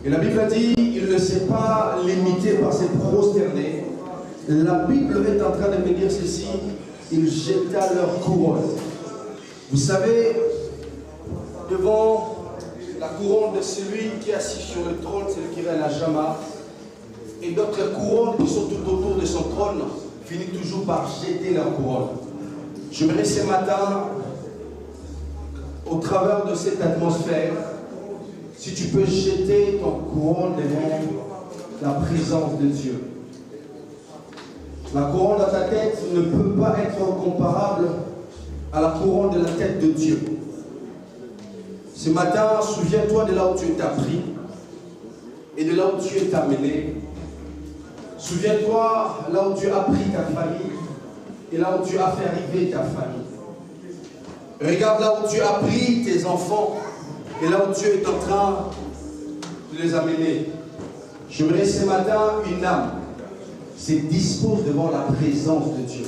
Et la Bible a dit, il ne s'est pas limité par ses prosternés. La Bible est en train de me dire ceci, il jeta leur couronne. Vous savez, devant la couronne de celui qui est assis sur le trône, c'est le Kiré Lajama, et d'autres couronnes qui sont tout autour de son trône, finissent toujours par jeter leur couronne. J'aimerais ce matin, au travers de cette atmosphère, si tu peux jeter ton couronne devant la présence de Dieu. La couronne dans ta tête ne peut pas être comparable à la couronne de la tête de Dieu. Ce matin, souviens-toi de là où tu es appris et de là où tu es amené. Souviens-toi là où tu as pris ta famille et là où tu as fait arriver ta famille. Regarde là où tu as pris tes enfants et là où tu es en train de les amener. J'aimerais ce matin une âme se dispose devant la présence de Dieu.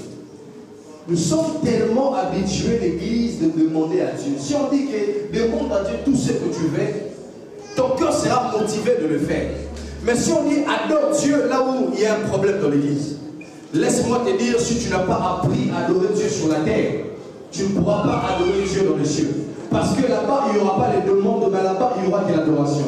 Nous sommes tellement habitués, l'Église, de demander à Dieu. Si on dit que demande à Dieu tout ce que tu veux, ton cœur sera motivé de le faire. Mais si on dit adore Dieu là où il y a un problème dans l'Église, laisse-moi te dire, si tu n'as pas appris à adorer Dieu sur la terre, tu ne pourras pas adorer Dieu dans les cieux. Parce que là-bas, il n'y aura pas les demandes, mais là-bas, il y aura de l'adoration.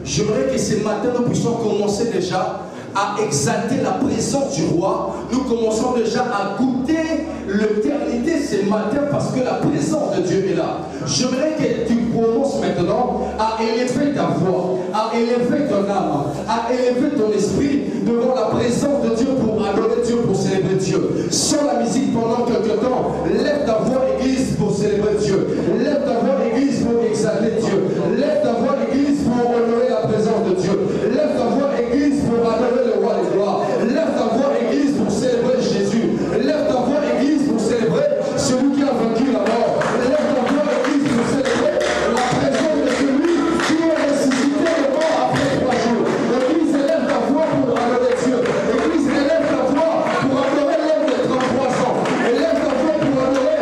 J'aimerais que ce matin, nous puissions commencer déjà à exalter la présence du roi. Nous commençons déjà à goûter l'éternité ce matin parce que la présence de Dieu est là. J'aimerais que tu commences maintenant à élever ta voix, à élever ton âme, à élever ton esprit devant la présence de Dieu pour adorer Dieu, pour célébrer Dieu. Sans la musique pendant quelque temps, lève ta voix église pour célébrer Dieu. Lève ta voix église pour exalter Dieu. Lève ta voix église pour honorer la présence de Dieu. Lève ta voix église pour adorer le roi des gloires. Lève ta voix église pour célébrer Jésus. Lève ta voix église pour célébrer celui qui a vaincu la mort. Lève ta voix église pour célébrer la présence de celui qui est ressuscité de mort après 3 jours. Église, élève ta voix pour adorer Dieu. Église, élève ta voix pour adorer l'homme de 33 ans. Élève ta voix pour adorer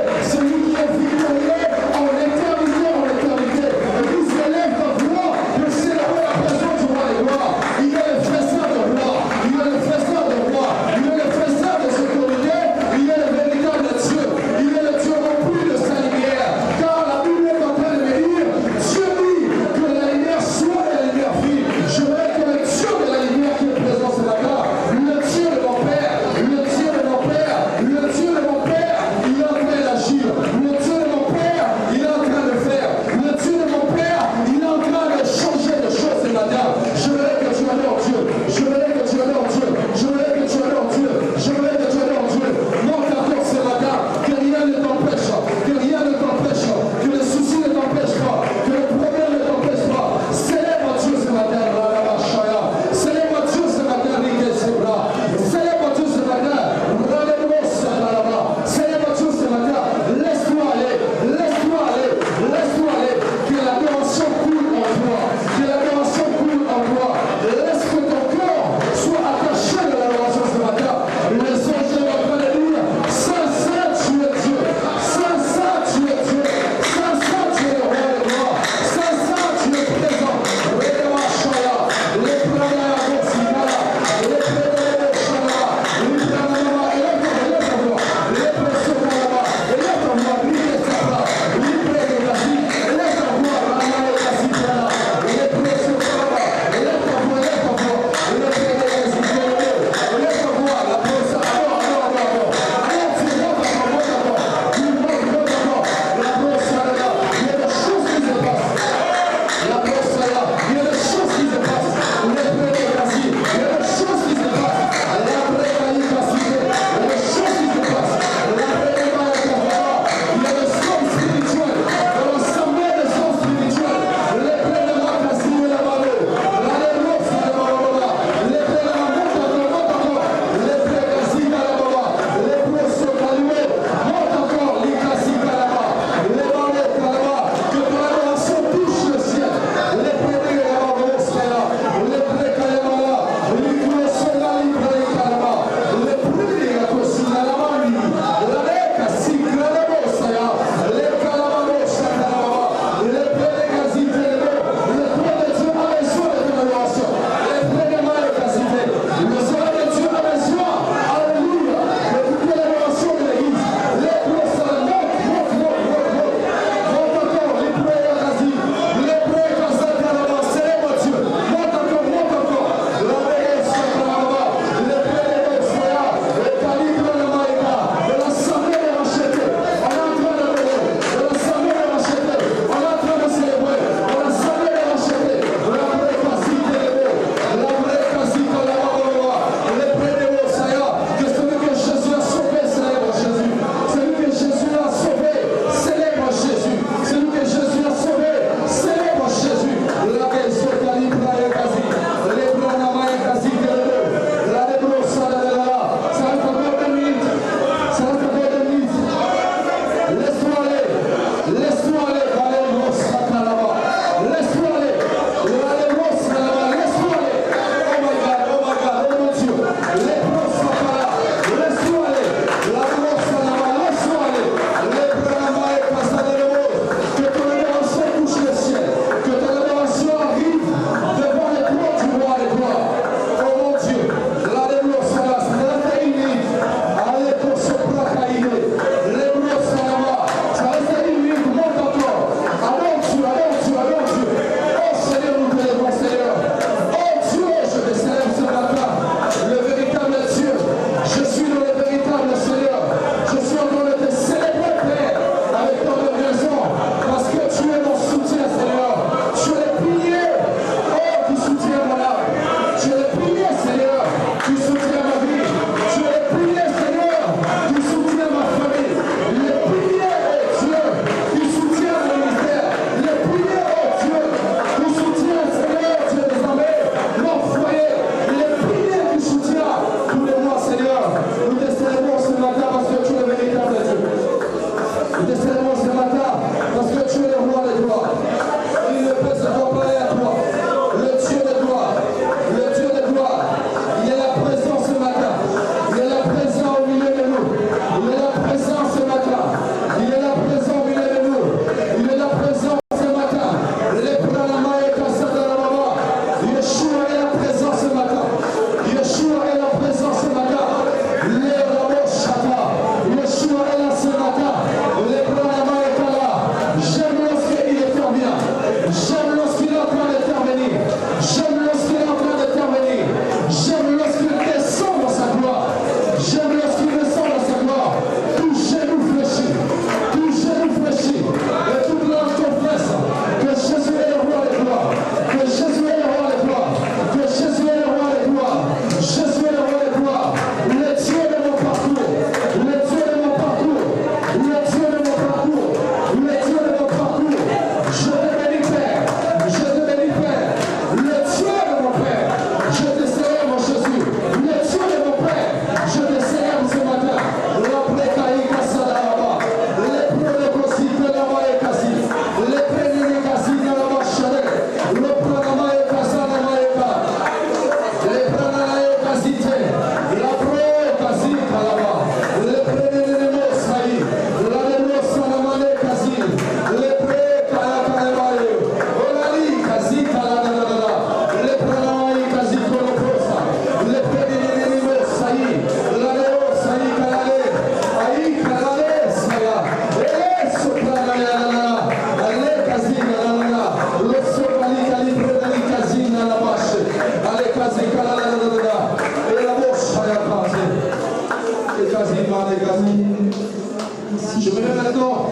J'aimerais maintenant,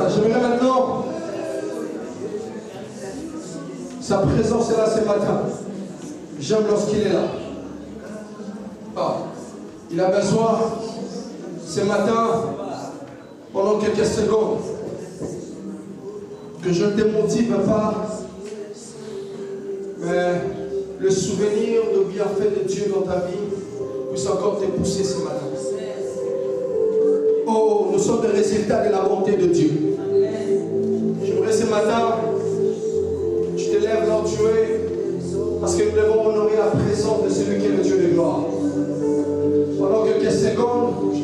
j'aimerais maintenant, sa présence est là ce matin. J'aime lorsqu'il est là. Il a besoin ce matin, pendant quelques secondes, que je ne démotive pas, mais le souvenir de bienfait de Dieu dans ta vie puisse encore te pousser ce matin. Oh, nous sommes des résultats de la bonté de Dieu. J'aimerais ce matin, tu te lèves là où tu es, parce que nous devons honorer la présence de celui qui est le Dieu de gloire. Pendant quelques secondes,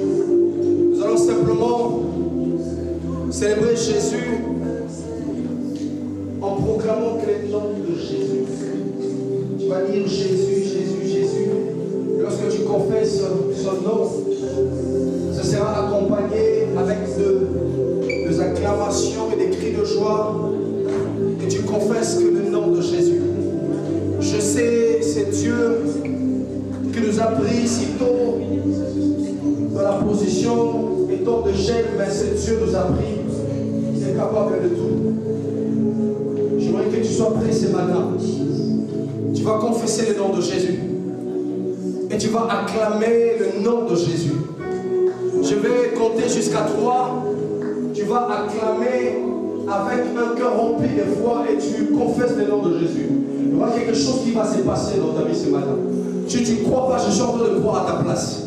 nous allons simplement célébrer Jésus en proclamant que le nom de Jésus. Tu vas dire Jésus, Jésus, Jésus. Et lorsque tu confesses son nom, ce sera accompagné avec des acclamations et des cris de joie. Et tu confesses que le nom de Jésus. Je sais, c'est Dieu qui nous a pris si tôt dans la position et temps de gêne, mais c'est Dieu nous a pris. Il est capable de tout. J'aimerais que tu sois prêt ce matin. Tu vas confesser le nom de Jésus. Et tu vas acclamer le nom de Jésus. Je vais compter jusqu'à 3. Tu vas acclamer avec un cœur rempli de foi et tu confesses le nom de Jésus. Il y aura quelque chose qui va se passer dans ta vie ce matin. Si tu ne crois pas, je suis en train de croire à ta place.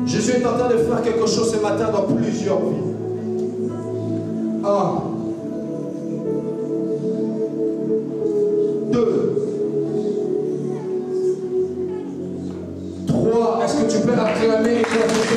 Jésus est en train de faire quelque chose ce matin dans plusieurs vies. 1, 2, 3. Est-ce que tu peux acclamer et faire le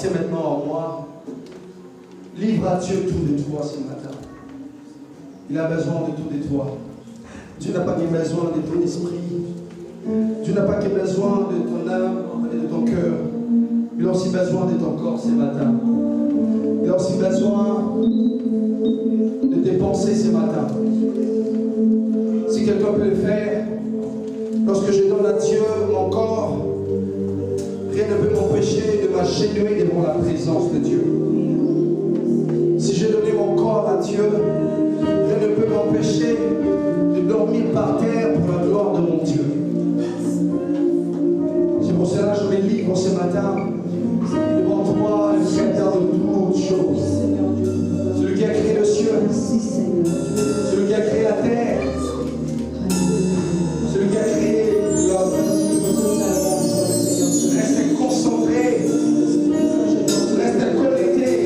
maintenant en moi. Livre à Dieu tout de toi ce matin. Il a besoin de tout de toi. Dieu n'a pas besoin de ton esprit. Dieu n'a pas besoin de ton âme et de ton cœur. Il a aussi besoin de ton corps ce matin. Il a aussi besoin de tes pensées ce matin. Si quelqu'un peut le faire, lorsque je donne à Dieu mon corps, rien ne peut m'empêcher de m'agenouiller devant la présence de Dieu. Si j'ai donné mon corps à Dieu, rien ne peut m'empêcher de dormir par terre pour la gloire de mon Dieu. C'est pour cela que je me livre ce matin devant toi, le Créateur de toutes choses. Celui qui a créé le ciel, celui qui a créé la terre, celui qui a créé l'homme. Restez concentrés, restez connectés.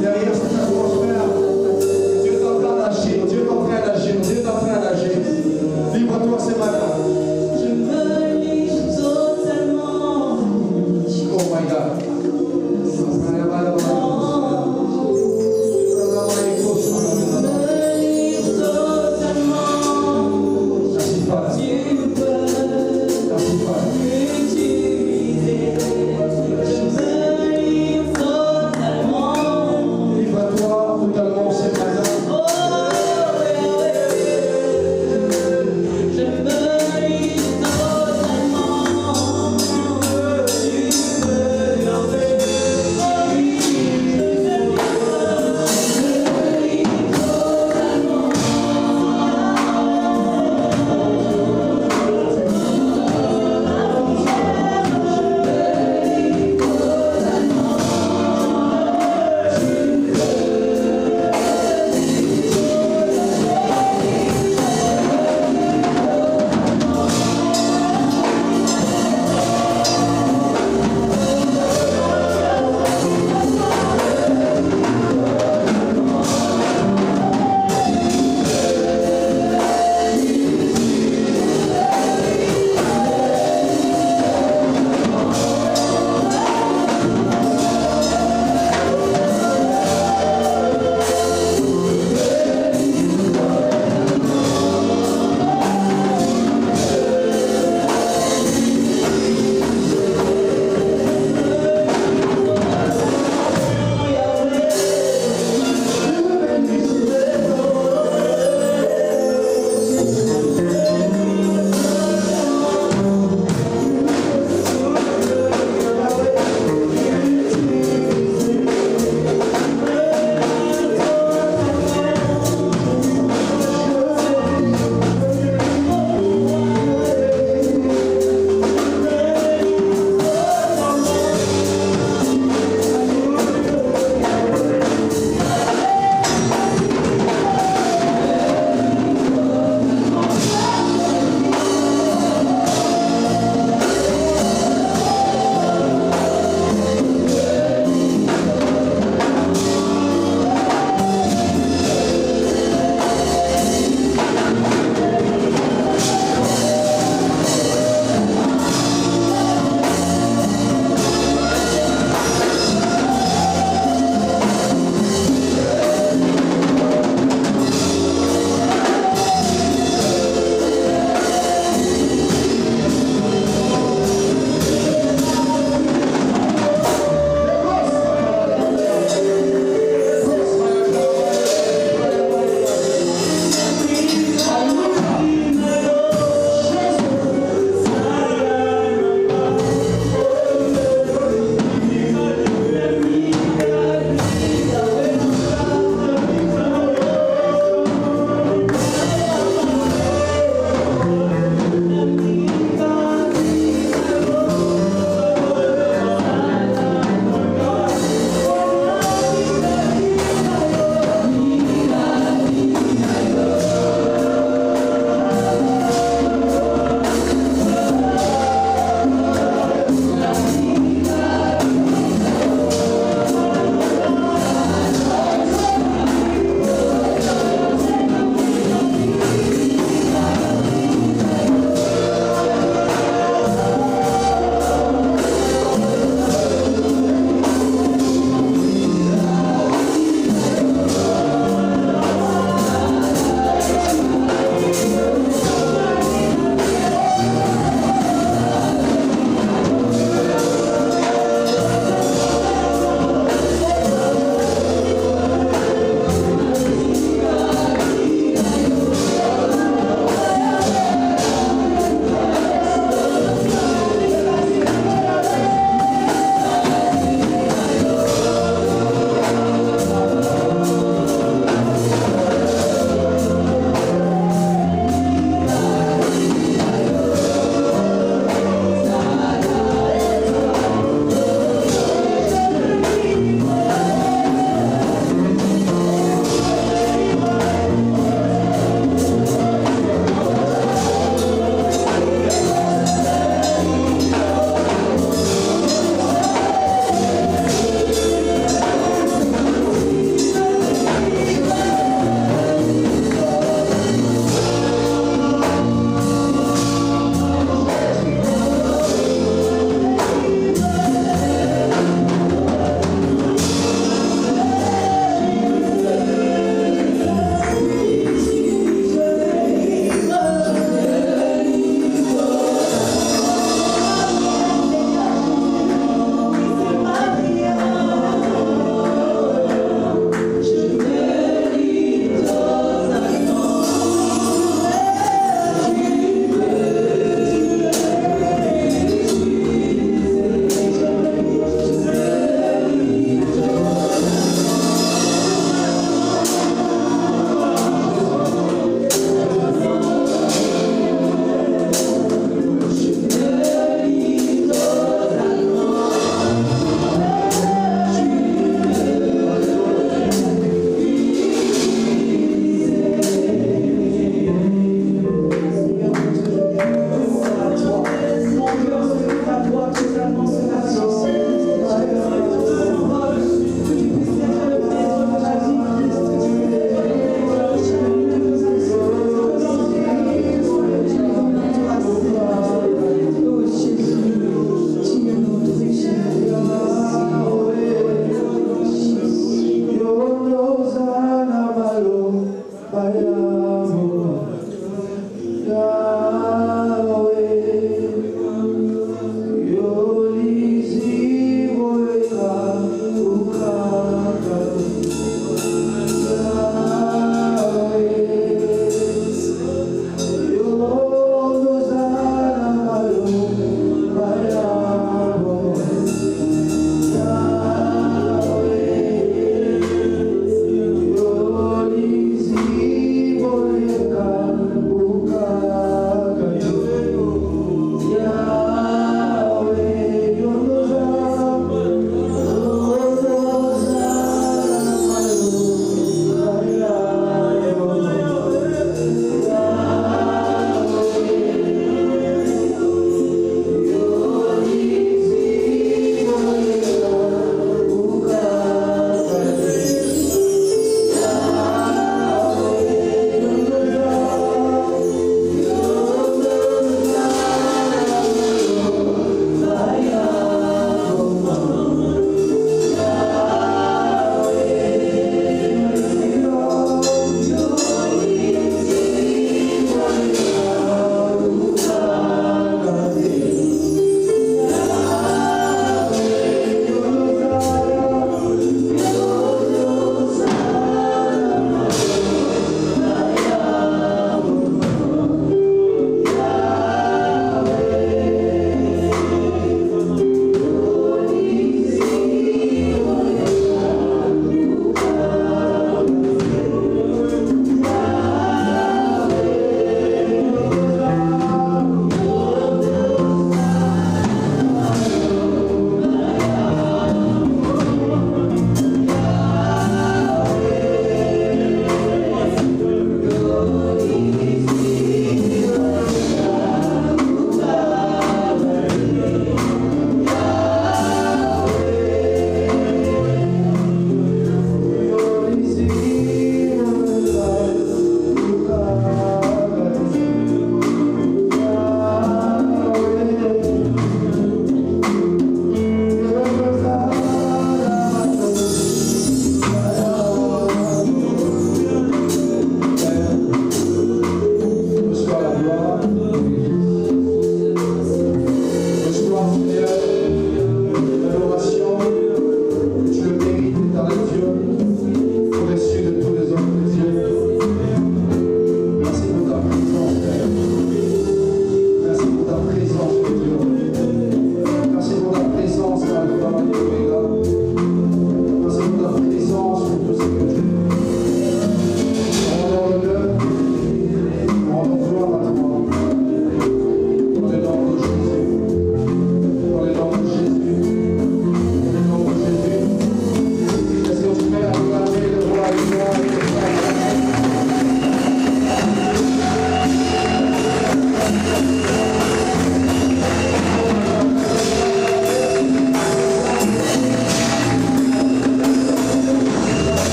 Derrière cette atmosphère, Dieu est en train d'agir, Dieu est en train d'agir, Dieu est en train d'agir. Livre-toi ce matin. Je me livre totalement.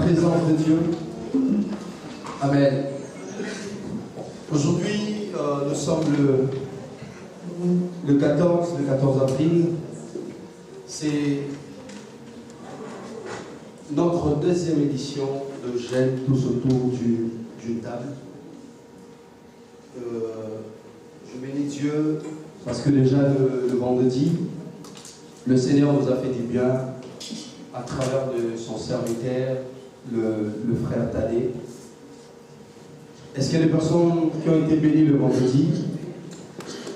présence de Dieu. Amen. Aujourd'hui, nous sommes le 14 avril. C'est notre deuxième édition de Jeûne tous autour d'une table. Je bénis Dieu parce que déjà le vendredi, le Seigneur nous a fait du bien à travers de son serviteur, le frère Tadé. Est-ce qu'il y a des personnes qui ont été bénies le vendredi?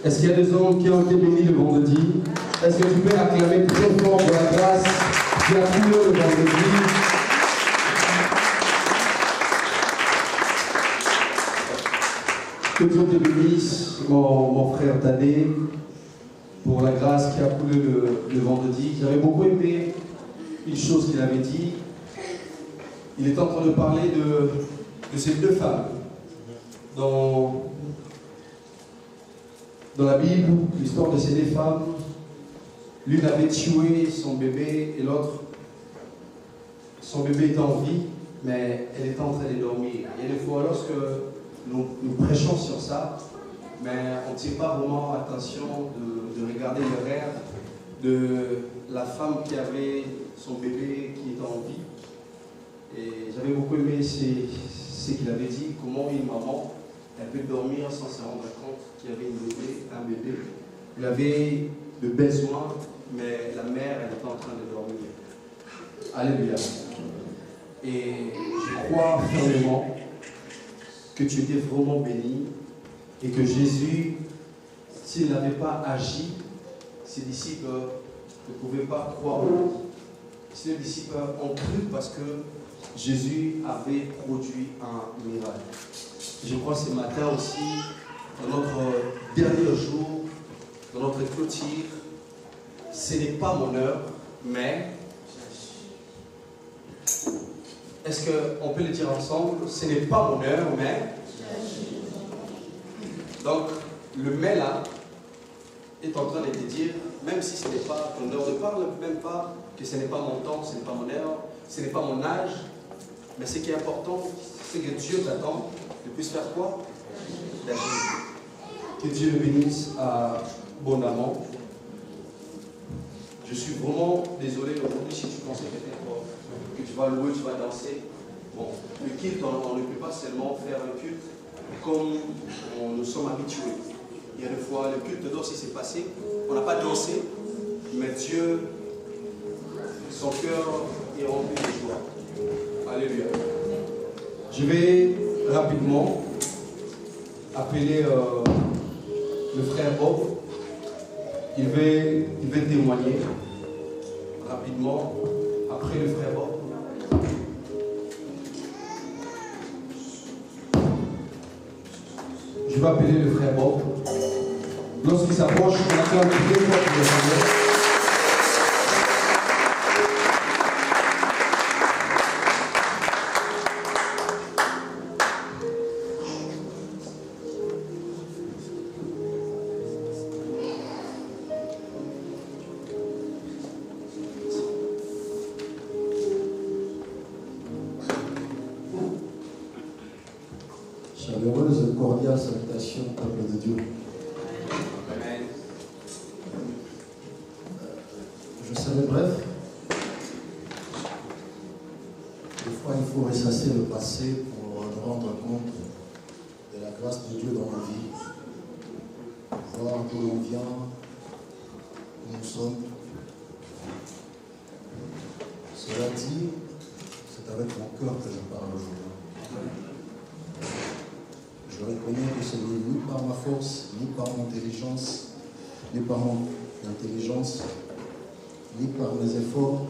Est-ce qu'il y a des hommes qui ont été bénis le vendredi? Est-ce que tu peux acclamer très fort pour la grâce qui a coulé le vendredi? Que Dieu te bénisse, mon frère Tadé, pour la grâce qui a coulé le vendredi. J'avais beaucoup aimé une chose qu'il avait dit. Il est en train de parler de ces deux femmes. Dans la Bible, l'histoire de ces deux femmes, l'une avait tué son bébé et l'autre, son bébé était en vie, mais elle était en train de dormir. Et des fois, lorsque nous prêchons sur ça, mais on ne tire pas vraiment attention de regarder le rêve de la femme qui avait son bébé qui était en vie. Et j'avais beaucoup aimé ce qu'il avait dit, comment une maman, elle peut dormir sans se rendre compte qu'il y avait un bébé. Il avait le besoin, mais la mère, elle était en train de dormir. Alléluia. Et je crois fermement que tu étais vraiment béni et que Jésus, s'il n'avait pas agi, ses disciples ne pouvaient pas croire en lui. Ses disciples ont cru parce que Jésus avait produit un miracle. Je crois ce matin aussi, dans notre dernier jour, dans notre clôture, ce n'est pas mon heure, mais est-ce qu'on peut le dire ensemble? Ce n'est pas mon heure, mais donc le mais là est en train de te dire, même si ce n'est pas ton heure, ne parle même pas que ce n'est pas mon temps, ce n'est pas mon heure, ce n'est pas mon âge, mais ce qui est important, c'est que Dieu t'attend de puisse faire quoi? D'agir. Que Dieu le bénisse abondamment. Je suis vraiment désolé aujourd'hui si tu pensais peut-être que tu vas louer, tu vas danser. Bon, le culte, on ne peut pas seulement faire un culte comme nous sommes habitués. Il y a des fois, le culte d'or, si c'est passé, on n'a pas dansé, mais Dieu, son cœur est rempli de joie. Alléluia. Je vais rapidement appeler le frère Bob. Il va témoigner rapidement après le frère Bob. Je vais appeler le frère Bob. Lorsqu'il s'approche, on acclame très fort pour le Seigneur. Chaleureuse, cordiale salutation, peuple de Dieu. Amen. Je serai bref. Des fois, il faut ressasser le passé pour rendre compte de la grâce de Dieu dans nos vies. Voir d'où l'on vient, où nous sommes. Cela dit, c'est avec mon cœur que je parle aujourd'hui. Je reconnais que ce n'est ni par ma force, ni par mon intelligence, ni par mon intelligence, ni par mes efforts,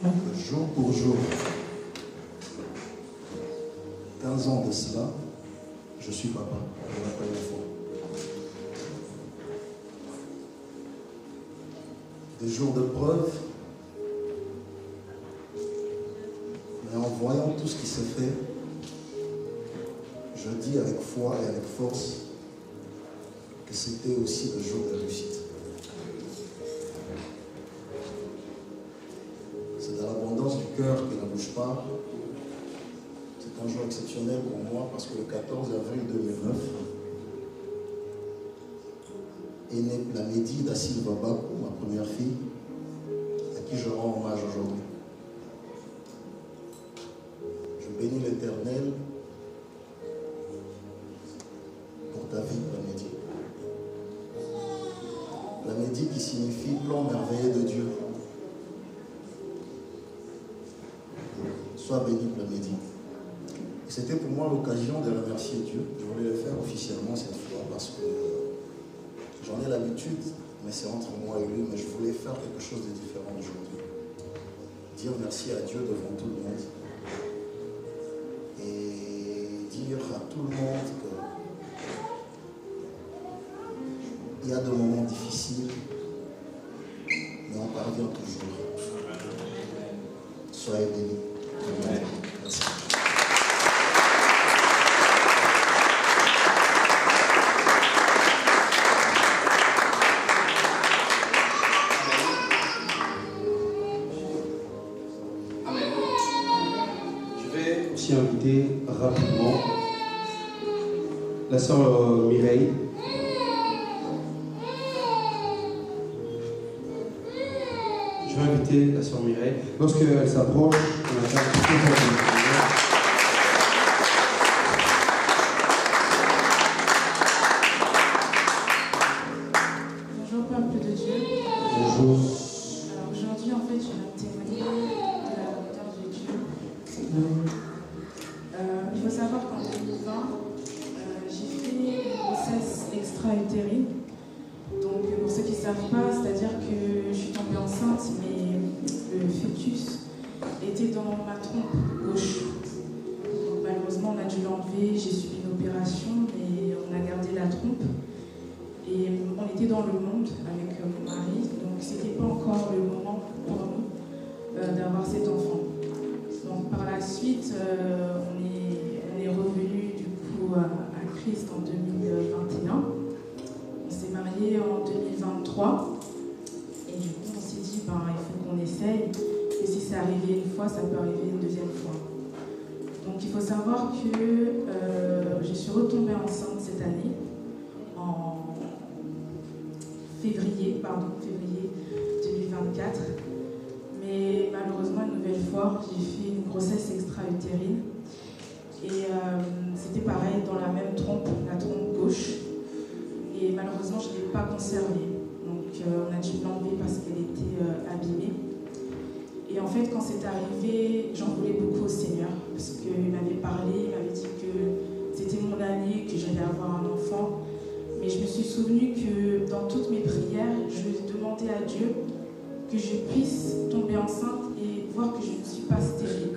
que jour pour jour, 15 ans de cela, je suis papa pour la première fois. Des jours de preuve, mais en voyant tout ce qui s'est fait, je dis avec foi et avec force que c'était aussi le jour de réussite. C'est dans l'abondance du cœur que nous pas, c'est un jour exceptionnel pour moi parce que le 14 avril 2009 est née Plamedi da Silva Bakou, ma première fille, à qui je rends hommage aujourd'hui. Je bénis l'Éternel pour ta vie, Plamedi. Plamedi qui signifie plan merveilleux de Dieu. Sois béni, Plamedi. C'était pour moi l'occasion de remercier Dieu. Je voulais le faire officiellement cette fois parce que j'en ai l'habitude, mais c'est entre moi et lui, mais je voulais faire quelque chose de différent aujourd'hui. Dire merci à Dieu devant tout le monde. Et dire à tout le monde qu'il y a des moments difficiles, mais on parvient toujours. Soyez bénis. Amen. Merci. Aussi inviter rapidement la sœur Mireille. Je vais inviter la sœur Mireille. Lorsqu'elle s'approche, on attend tout le monde. Bonjour peuple de Dieu. Bonjour. Alors aujourd'hui en fait je vais témoigner de la grandeur de Dieu. Il faut savoir qu'en 2020 j'ai fait une grossesse extra-utérine. Donc pour ceux qui ne savent pas, c'est-à-dire que je suis tombée enceinte mais le fœtus était dans ma trompe gauche. Donc malheureusement on a dû l'enlever, j'ai subi une opération mais on a gardé la trompe. Et on était dans le monde avec mon mari, donc c'était pas encore le moment pour nous d'avoir cet enfant. Donc par la suite, on est revenu du coup à Christ en 2021. On s'est mariés en 2023 et du coup on s'est dit il faut qu'on essaye. Et si c'est arrivé une fois, ça peut arriver une deuxième fois. Donc il faut savoir que je suis retombée enceinte cette année en février 2024, mais malheureusement une nouvelle fois j'ai fait une grossesse extra-utérine et c'était pareil dans la même trompe, la trompe gauche, et malheureusement je ne l'ai pas conservée, donc on a dû l'enlever parce qu'elle était abîmée. Et en fait quand c'est arrivé, j'en voulais beaucoup au Seigneur parce qu'il m'avait parlé, il m'avait dit que c'était mon année, que j'allais avoir un enfant. Mais je me suis souvenu que dans toutes mes prières, je demandais à Dieu que je puisse tomber enceinte et voir que je ne suis pas stérile.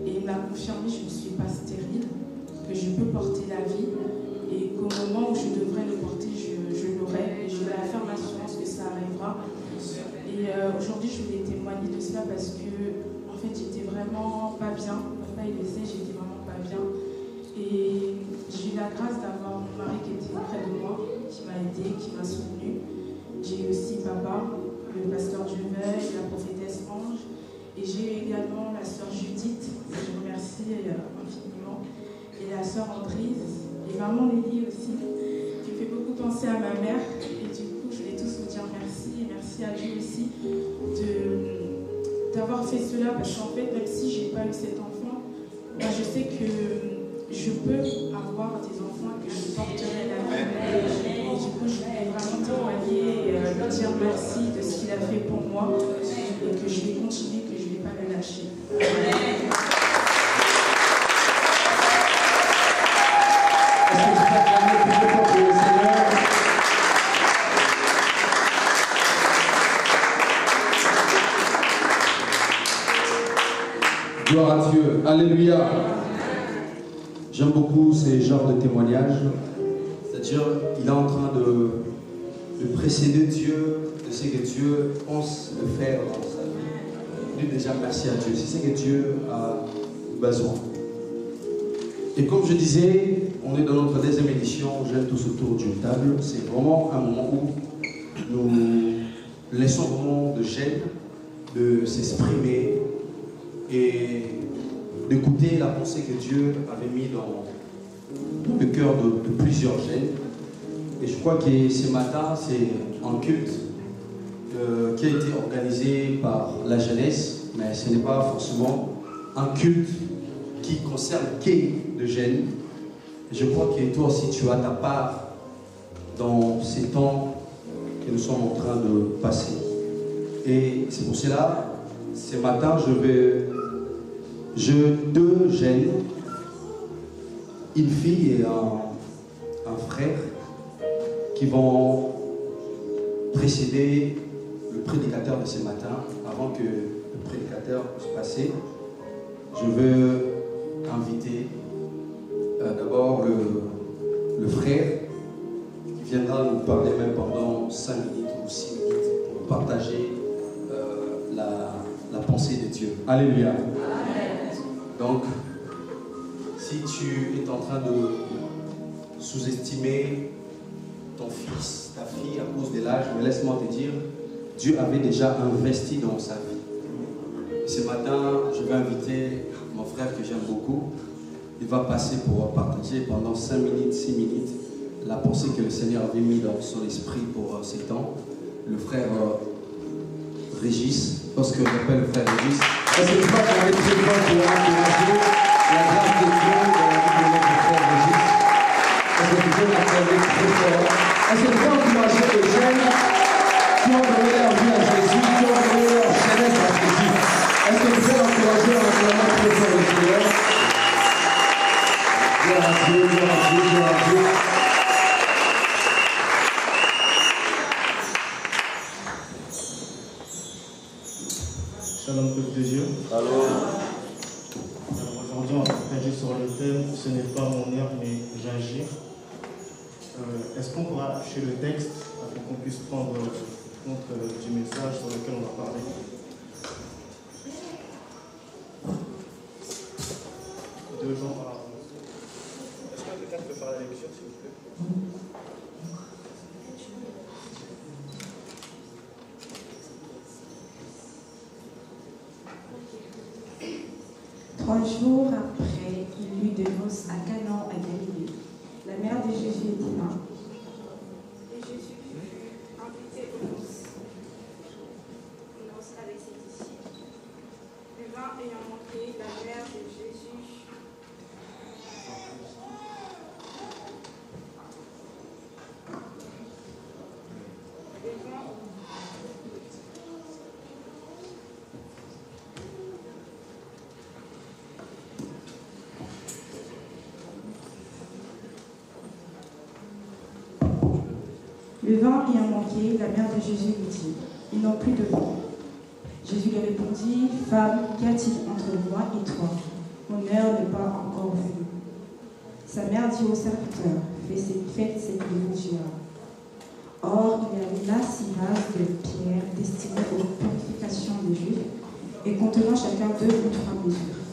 Et il m'a confirmé que je ne suis pas stérile, que je peux porter la vie et qu'au moment où je devrais le porter, je l'aurai. Et j'ai la ferme assurance que ça arrivera. Et aujourd'hui, je voulais témoigner de cela parce que en fait, j'étais vraiment pas bien. Papa, il le sait, j'étais vraiment pas bien. Et j'ai eu la grâce d'avoir mon mari qui était près de moi, qui m'a aidé, qui m'a soutenue. J'ai eu aussi papa, le pasteur Duveuil, la prophétesse Ange. Et j'ai eu également la sœur Judith, que je remercie infiniment, et la sœur Andrise, et maman Lily aussi, qui me fait beaucoup penser à ma mère. Et du coup, je voulais tous vous dire merci, et merci à Dieu aussi d'avoir fait cela, parce qu'en fait, même si je n'ai pas eu cet enfant, je sais que je peux avoir des enfants que je porterai la vie. Et du coup, je voulais vraiment témoigner et lui dire merci de ce qu'il a fait pour moi et que je vais continuer, que je ne vais pas le lâcher. Est-ce que tu as gagné plus de fois pour le Seigneur? Gloire à Dieu. Alléluia. J'aime beaucoup ces genres de témoignages. C'est-à-dire, il est en train de précéder Dieu de ce que Dieu pense de faire dans sa vie. Lui, déjà, merci à Dieu. C'est ce que Dieu a besoin. Et comme je disais, on est dans notre deuxième édition, J'aime tous autour d'une table. C'est vraiment un moment où nous laissons vraiment de gêne, de s'exprimer. Et d'écouter la pensée que Dieu avait mise dans le cœur de plusieurs jeunes. Et je crois que ce matin, c'est un culte qui a été organisé par la jeunesse, mais ce n'est pas forcément un culte qui concerne que de jeunes. Et je crois que toi aussi, tu as ta part dans ces temps que nous sommes en train de passer. Et c'est pour cela, ce matin, j'ai deux jeunes, une fille et un frère, qui vont précéder le prédicateur de ce matin. Avant que le prédicateur puisse passer, je veux inviter d'abord le frère qui viendra nous parler même pendant 5 minutes ou 6 minutes pour partager la pensée de Dieu. Alléluia. Amen. Donc, si tu es en train de sous-estimer ton fils, ta fille à cause de l'âge, mais laisse-moi te dire, Dieu avait déjà investi dans sa vie. Et ce matin, je vais inviter mon frère que j'aime beaucoup. Il va passer pour partager pendant 5 minutes, 6 minutes la pensée que le Seigneur avait mis dans son esprit pour ces temps. Le frère Régis, lorsque on appelle le frère Régis, parce que je crois qu'on est très fort pour encourager la grâce de Dieu dans la vie de notre frère Régis. Parce que Dieu l'a appelé très fort. Est-ce que vous pouvez encourager les jeunes qui ont donné leur vie à Jésus, qui ont donné leur jeunesse à Jésus? Est-ce que vous pouvez encourager un acclamant très fort le Seigneur? Gloire à Dieu, gloire à Dieu, gloire à Dieu. Shalom, peuple de Dieu. Alors, aujourd'hui, on va partager sur le thème « Ce n'est pas mon heure, mais j'agis ». Est-ce qu'on pourra afficher le texte afin qu'on puisse prendre compte du message sur lequel on va parler? Deux gens par avance. Est-ce que quelqu'un peut faire la lecture, s'il vous plaît? 3 jours après, il eut des noces à Canaan à Galilée. La mère de Jésus était là. Et Jésus fut invité aux noces avec ses disciples. Le vin ayant manqué, la mère de Jésus Le vin ayant manqué, la mère de Jésus lui dit, ils n'ont plus de vin. Jésus lui répondit, femme, qu'y a-t-il entre moi et toi? Mon heure n'est pas encore venue. Sa mère dit au serviteur, faites ce qu'il vous dira. Or, il y avait là 6 vases de pierre destinés aux purifications des Juifs et contenant chacun 2 ou 3 mesures.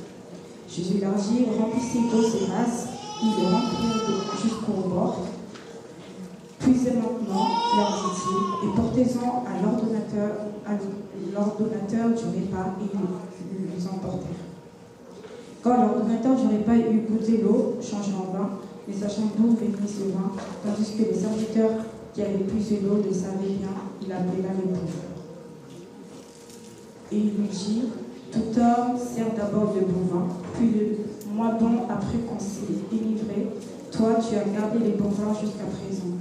Jésus leur dit, remplissez d'eau ces vases, ils les remplirent jusqu'au bord. Puisez maintenant, leur dit-il, et portez-en à l'ordonnateur du repas, et ils les emportèrent. Quand l'ordonnateur du repas eut goûté l'eau, changée en vin, ne sachant d'où venait ce vin, tandis que les serviteurs qui avaient puisé l'eau le savaient bien, il appela le pauvre. Et il lui dit, tout homme sert d'abord de bon vin, puis le moins bon après qu'on s'est délivré. Toi, tu as gardé les bons vins jusqu'à présent.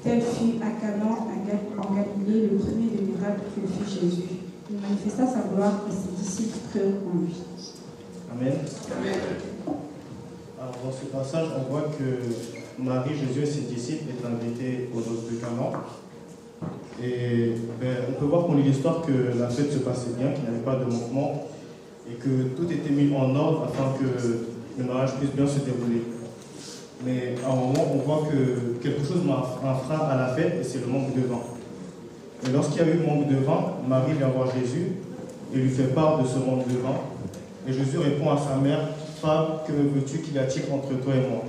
Tel fut à Canaan, en Galilée, le premier des miracles que fit Jésus. Il manifesta sa gloire et ses disciples crurent en lui. Amen. Amen. Alors, dans ce passage, on voit que Marie, Jésus et ses disciples est invités aux noces de Canaan. Et on peut voir qu'on lit l'histoire que la fête se passait bien, qu'il n'y avait pas de manquement et que tout était mis en ordre afin que le mariage puisse bien se dérouler. Mais à un moment, on voit que quelque chose m'a un frein à la fête et c'est le manque de vin. Et lorsqu'il y a eu manque de vin, Marie vient voir Jésus et lui fait part de ce manque de vin. Et Jésus répond à sa mère, femme, que veux-tu qu'il y a-t-il entre toi et moi?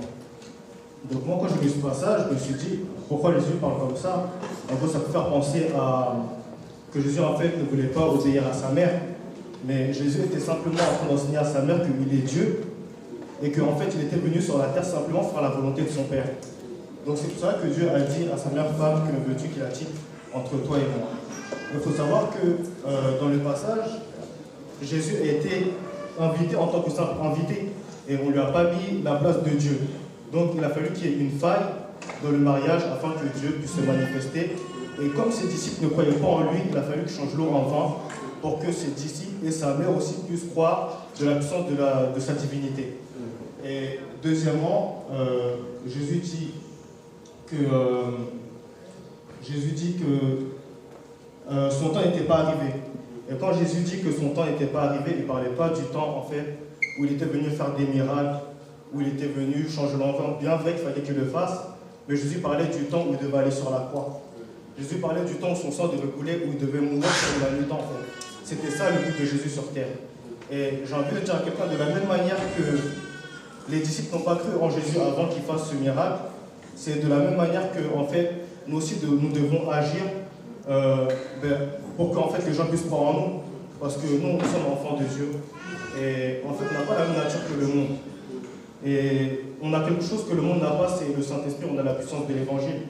Donc moi, quand j'ai lu ce passage, je me suis dit, pourquoi Jésus parle comme ça? En gros, ça peut faire penser à que Jésus, en fait, ne voulait pas obéir à sa mère. mais Jésus était simplement en train d'enseigner à sa mère qu'il est Dieu et qu'en fait il était venu sur la terre simplement faire la volonté de son Père. Donc c'est pour ça que Dieu a dit à sa mère femme que veux-tu qu'il a-t-il entre toi et moi. Il faut savoir que dans le passage, Jésus a été invité en tant que simple invité et on ne lui a pas mis la place de Dieu. Donc il a fallu qu'il y ait une faille dans le mariage afin que Dieu puisse se manifester. Et comme ses disciples ne croyaient pas en lui, il a fallu qu'il change l'eau en vin pour que ses disciples et sa mère aussi puissent croire de la puissance de sa divinité. Et deuxièmement, Jésus dit que son temps n'était pas arrivé. Et quand Jésus dit que son temps n'était pas arrivé, il ne parlait pas du temps en fait où il était venu faire des miracles, où il était venu changer l'enfant. Bien vrai qu'il fallait qu'il le fasse, mais Jésus parlait du temps où il devait aller sur la croix. Jésus parlait du temps où son sang devait couler, où il devait mourir pour la nuit en fait. C'était ça le but de Jésus sur terre. Et j'ai envie de dire à quelqu'un, de la même manière que les disciples n'ont pas cru en Jésus avant qu'il fasse ce miracle, c'est de la même manière que en fait, nous aussi nous devons agir pour qu'en fait les gens puissent croire en nous. Parce que nous sommes enfants de Dieu. Et en fait, on n'a pas la même nature que le monde. Et on a quelque chose que le monde n'a pas, c'est le Saint-Esprit, on a la puissance de l'Évangile.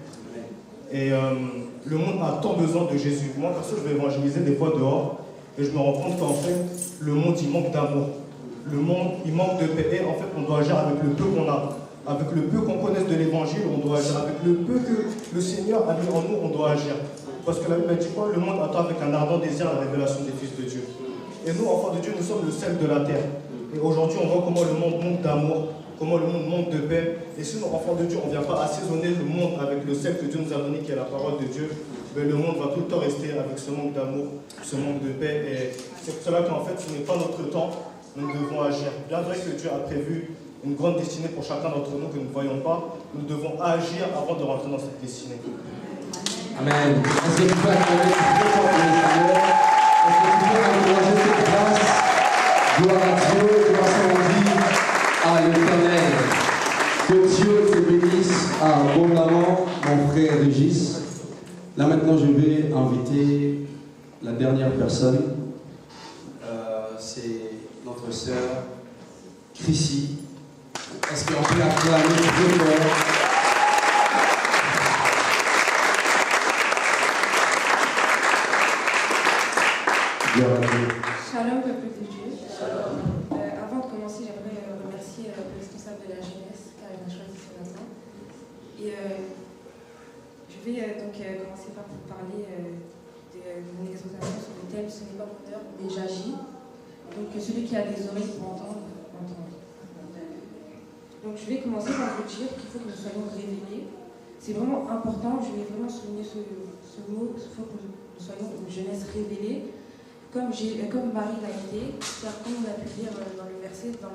Et le monde a tant besoin de Jésus. Moi, perso, je vais évangéliser des fois dehors, et je me rends compte qu'en fait, le monde, il manque d'amour. Le monde, il manque de paix. Et en fait, on doit agir avec le peu qu'on a. Avec le peu qu'on connaisse de l'Évangile, on doit agir. Avec le peu que le Seigneur a mis en nous, on doit agir. Parce que la Bible dit quoi? Le monde attend avec un ardent désir la révélation des fils de Dieu. Et nous, enfants de Dieu, nous sommes le sel de la terre. Et aujourd'hui, on voit comment le monde manque d'amour, comment le monde manque de paix. Et si nous, enfants de Dieu, on ne vient pas assaisonner le monde avec le sel que Dieu nous a donné, qui est la parole de Dieu, ben le monde va tout le temps rester avec ce manque d'amour, ce manque de paix. Et c'est pour cela qu'en fait, ce n'est pas notre temps, nous devons agir. Bien vrai que Dieu a prévu une grande destinée pour chacun d'entre nous que nous ne voyons pas, nous devons agir avant de rentrer dans cette destinée. Amen. Est-ce que tu peux acclamer très fort pour le Seigneur? Est-ce que tu peux encourager cette grâce? Gloire à Dieu, gloire à l'Éternel. Que Dieu te bénisse abondamment, mon frère Régis. Là maintenant, je vais inviter la dernière personne. C'est notre sœur Chrissy. Est-ce qu'on peut acclamer très fort? Shalom, peuple de Dieu. Avant de commencer, j'aimerais remercier le responsable de la jeunesse car il m'a choisi ce matin. Et je vais donc commencer par vous parler de mon exhortation sur le thème « Ce n'est pas mon heure, mais j'agis ». Donc celui qui a des oreilles pour entendre, entendre. Donc je vais commencer par vous dire qu'il faut que nous soyons réveillés. C'est vraiment important, je vais vraiment souligner ce mot, il faut que nous soyons une jeunesse révélée. Comme Marie l'a été, car comme on a pu lire dans le verset 5,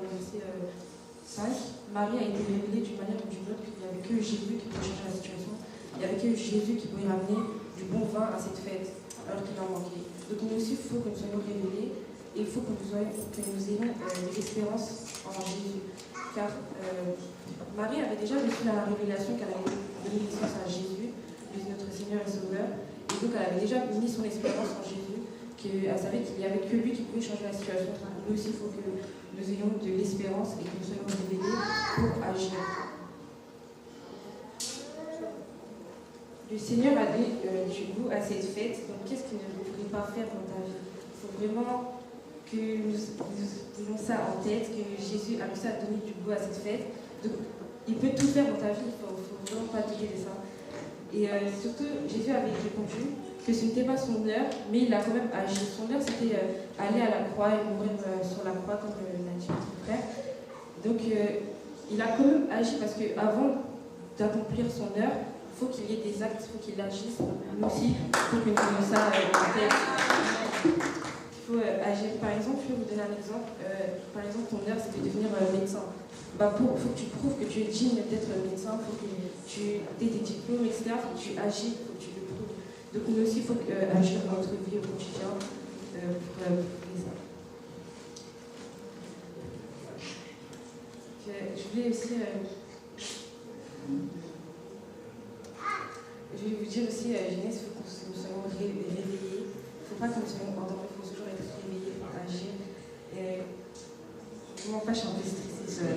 Marie a été révélée d'une manière ou d'une autre qu'il n'y avait que Jésus qui pouvait changer la situation. Il n'y avait que Jésus qui pouvait ramener du bon vin à cette fête, alors qu'il en manquait. Donc nous aussi, il faut que nous soyons révélés et il faut que nous ayons de l'espérance en Jésus. Car Marie avait déjà reçu la révélation qu'elle avait donné naissance à Jésus, notre Seigneur et Sauveur, et donc elle avait déjà mis son espérance en Jésus. Elle savait qu'il n'y avait que lui qui pouvait changer la situation. Nous aussi, il faut que nous ayons de l'espérance et que nous soyons réveillés pour agir. Le Seigneur a donné du goût à cette fête, donc qu'est-ce qu'il ne voudrait pas faire dans ta vie? Il faut vraiment que nous ayons ça en tête, que Jésus a réussi à donner du goût à cette fête. Donc, il peut tout faire dans ta vie, il ne faut vraiment pas douter de ça. Et surtout, Jésus avait répondu que ce n'était pas son heure, mais il a quand même agi. Son heure, c'était aller à la croix et mourir sur la croix, comme l'a dit mon frère. Donc, il a quand même agi parce qu'avant d'accomplir son heure, il faut qu'il y ait des actes, il faut qu'il agisse. Nous aussi, il faut que nous ayons ça en tête. Il faut agir. Par exemple, je vais vous donner un exemple. Par exemple, ton heure, c'était de devenir médecin. Il faut que tu prouves que tu es digne d'être médecin, il faut que tu aies des diplômes, etc. Il faut que tu agis, il faut que tu le prouves. Donc nous aussi, il faut agir dans notre vie au quotidien pour prouver ça. Je voulais aussi... je vais vous dire aussi, jeunesse, il faut que nous soyons réveillés. Il ne faut pas que nous soyons endormis, il faut toujours toujours être réveillé pour agir. Et vraiment pas, je suis un peu stressée.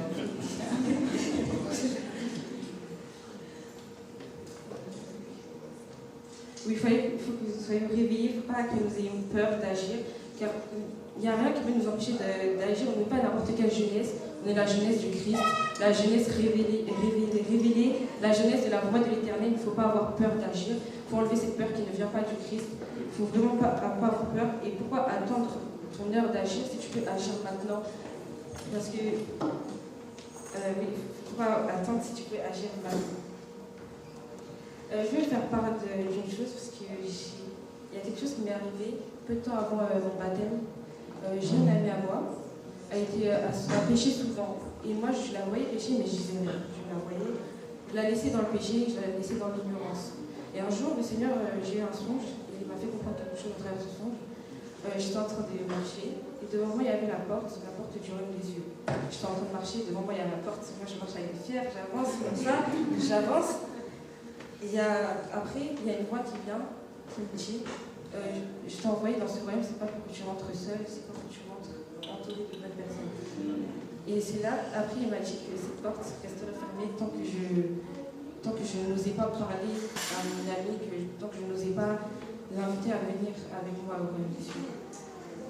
Oui, il faut que nous soyons réveillés, il ne faut pas que nous ayons peur d'agir, car il n'y a rien qui peut nous empêcher d'agir. On n'est pas n'importe quelle jeunesse, on est la jeunesse du Christ, la jeunesse révélée, la jeunesse de la voix de l'Éternel. Il ne faut pas avoir peur d'agir, il faut enlever cette peur qui ne vient pas du Christ. Il ne faut vraiment pas avoir peur. Et pourquoi attendre ton heure d'agir si tu peux agir maintenant? Parce que, oui, pourquoi attendre si tu peux agir maintenant? Je vais faire part d'une chose parce qu'il y a quelque chose qui m'est arrivé peu de temps avant mon baptême. J'ai une amie à moi, elle a péché souvent. Et moi, je la voyais pécher, mais je disais rien. Je la voyais, je la laissais dans le péché, je la laissais dans l'ignorance. Et un jour, le Seigneur, j'ai eu un songe, et il m'a fait comprendre quelque chose au travers de ce songe. J'étais en train de marcher, et devant moi, il y avait la porte du royaume des yeux. J'étais en train de marcher, devant moi, il y a la porte. Moi, je marche avec fière, j'avance comme ça, j'avance. Après, il y a une voix qui vient, qui me dit je t'ai envoyé dans ce royaume, c'est pas pour que tu rentres seul, c'est pour que tu rentres entouré de bonnes personnes. Et c'est là, après, il m'a dit que cette porte resterait fermée tant que je n'osais pas parler à mon ami, tant que je n'osais pas l'inviter à venir avec moi au royaume des cieux.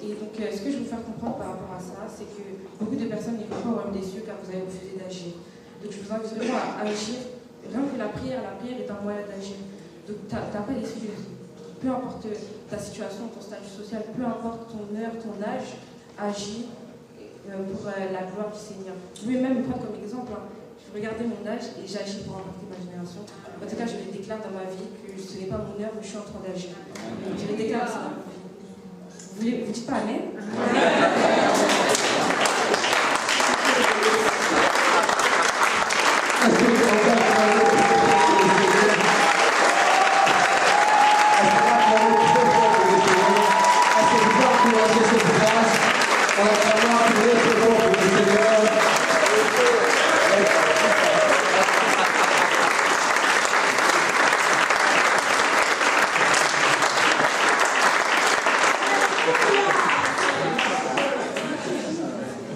Et donc, ce que je veux vous faire comprendre par rapport à ça, c'est que beaucoup de personnes n'iront pas au royaume des cieux car vous avez refusé d'agir. Donc, je vous invite vraiment à agir. Rien que la prière est un moyen d'agir. Donc, tu n'as pas d'excuses. Peu importe ta situation, ton statut social, peu importe ton heure, ton âge, agis pour la gloire du Seigneur. Je vais même prendre comme exemple, je regardais mon âge et j'agis pour emporter ma génération. En tout cas, je le déclare dans ma vie que ce n'est pas mon heure, mais je suis en train d'agir. Je le déclare ça dans ma vie. Vous dites pas amen?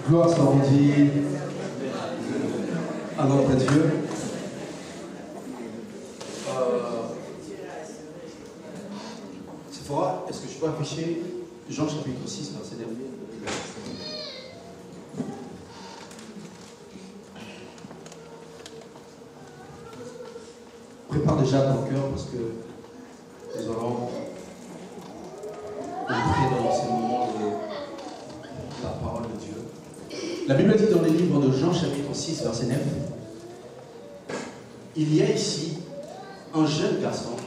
Gloire soit rendue à notre Dieu. Sephora, est-ce que je peux afficher Jean chapitre 6, verset 9? Prépare déjà ton cœur parce que nous allons entrer dans ce moment de la parole de Dieu. La Bible dit dans le livre de Jean chapitre 6, verset 9, il y a ici un jeune garçon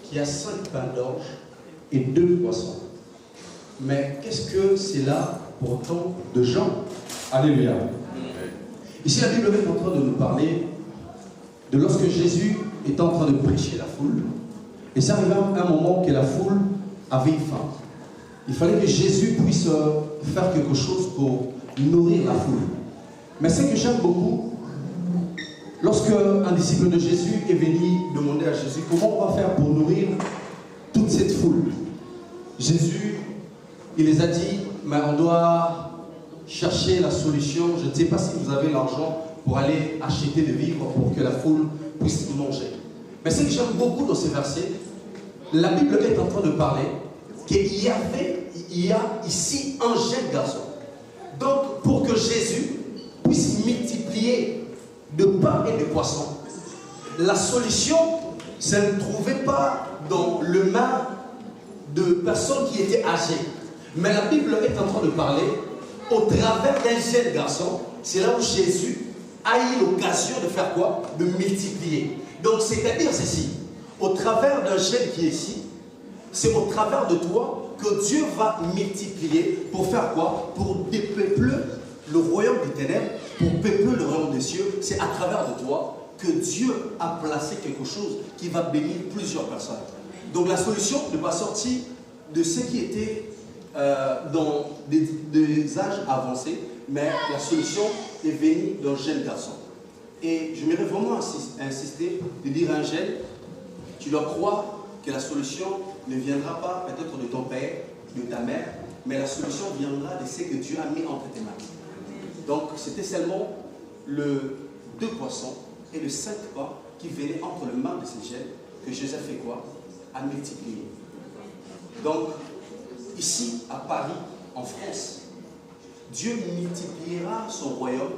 qui a 5 pains d'orge et 2 poissons. Mais qu'est-ce que c'est là pour tant de gens? Alléluia. Ici, la Bible est en train de nous parler de lorsque Jésus est en train de prêcher la foule. Et ça arrive à un moment que la foule avait faim. Il fallait que Jésus puisse faire quelque chose pour nourrir la foule. Mais ce que j'aime beaucoup, lorsque un disciple de Jésus est venu demander à Jésus comment on va faire pour nourrir toute cette foule, Jésus, il les a dit, mais on doit chercher la solution. Je ne sais pas si vous avez l'argent pour aller acheter des vivres pour que la foule puisse manger. Mais ce que j'aime beaucoup dans ces versets, la Bible est en train de parler qu'il y a ici un jeune garçon. Donc, pour que Jésus puisse multiplier de pain et de poissons, la solution, ça ne trouvait pas dans le main de personnes qui étaient âgées. Mais la Bible est en train de parler au travers d'un jeune garçon. C'est là où Jésus a eu l'occasion de faire quoi? De multiplier. Donc, c'est-à-dire ceci, au travers d'un jeune qui est ici, c'est au travers de toi que Dieu va multiplier pour faire quoi? Pour dépeupler le royaume des ténèbres, pour peupler le royaume des cieux. C'est à travers de toi que Dieu a placé quelque chose qui va bénir plusieurs personnes. Donc la solution ne va sortir de ceux qui étaient dans des âges avancés, mais la solution est venue d'un jeune garçon. Et je m'aimerais vraiment insister de dire à un jeune, tu dois croire que la solution ne viendra pas peut-être de ton père, de ta mère, mais la solution viendra de ce que Dieu a mis entre tes mains. Donc, c'était seulement le 2 poissons et le 5 pains qui venaient entre les mains de ces jeunes que Jésus a fait quoi? A multiplié. Donc, ici, à Paris, en France, Dieu multipliera son royaume,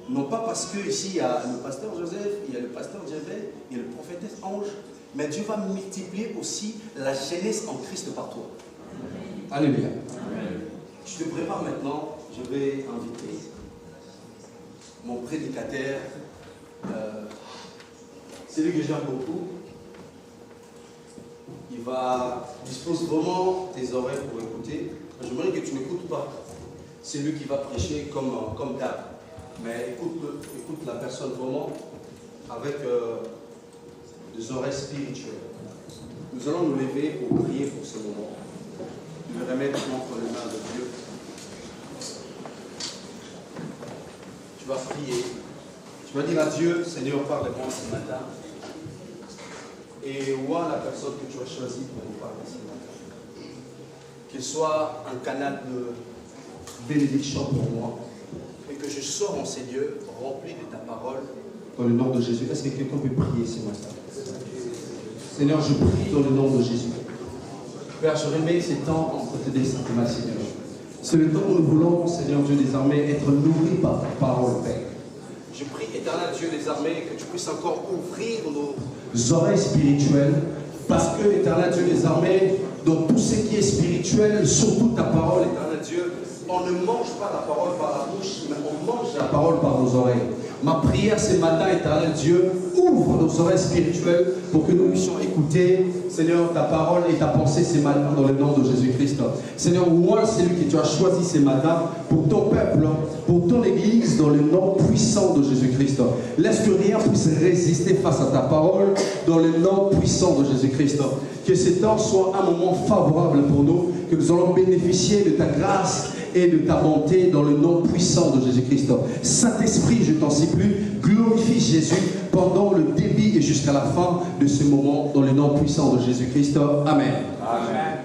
non pas parce que ici il y a le pasteur Joseph, il y a le pasteur Djebel, il y a le prophétesse Ange, mais Dieu va multiplier aussi la jeunesse en Christ par toi. Alléluia. Je te prépare maintenant, je vais inviter mon prédicateur, celui que j'aime beaucoup. Il va disposer vraiment tes oreilles pour écouter. J'aimerais que tu n'écoutes pas celui qui va prêcher comme d'hab. Mais écoute la personne vraiment avec des oreilles spirituelles. Nous allons nous lever pour prier pour ce moment. Nous remettre entre les mains de Dieu. Tu vas prier. Tu vas dire à Dieu, Seigneur, parle-moi ce matin. Et vois la personne que tu as choisie pour nous parler ce matin. Qu'il soit un canal de bénédiction pour moi. Et que je sors en ces lieux rempli de ta parole. Dans le nom de Jésus. Est-ce que quelqu'un peut prier ce matin? Seigneur, je prie dans le nom de Jésus. Père, je remets ces temps entre tes mains, Seigneur. C'est le temps où nous voulons, Seigneur Dieu des armées, être nourris par ta parole, Père. Je prie, éternel Dieu des armées, que tu puisses encore ouvrir nos oreilles spirituelles, parce que, éternel Dieu des armées, dans tout ce qui est spirituel, surtout ta parole, éternel Dieu, on ne mange pas la parole par la bouche, mais on mange la parole par nos oreilles. Ma prière ce matin, éternel Dieu, ouvre nos oreilles spirituelles pour que nous puissions écouter, Seigneur, ta parole et ta pensée ce matin dans le nom de Jésus-Christ. Seigneur, moi, c'est lui que tu as choisi ce matin pour ton peuple, pour ton église, dans le nom puissant de Jésus-Christ. Laisse que rien puisse résister face à ta parole dans le nom puissant de Jésus-Christ. Que ce temps soit un moment favorable pour nous, que nous allons bénéficier de ta grâce et de ta bonté dans le nom puissant de Jésus-Christ. Saint-Esprit, je t'en supplie, glorifie Jésus pendant le début et jusqu'à la fin de ce moment dans le nom puissant de Jésus-Christ. Amen. Amen.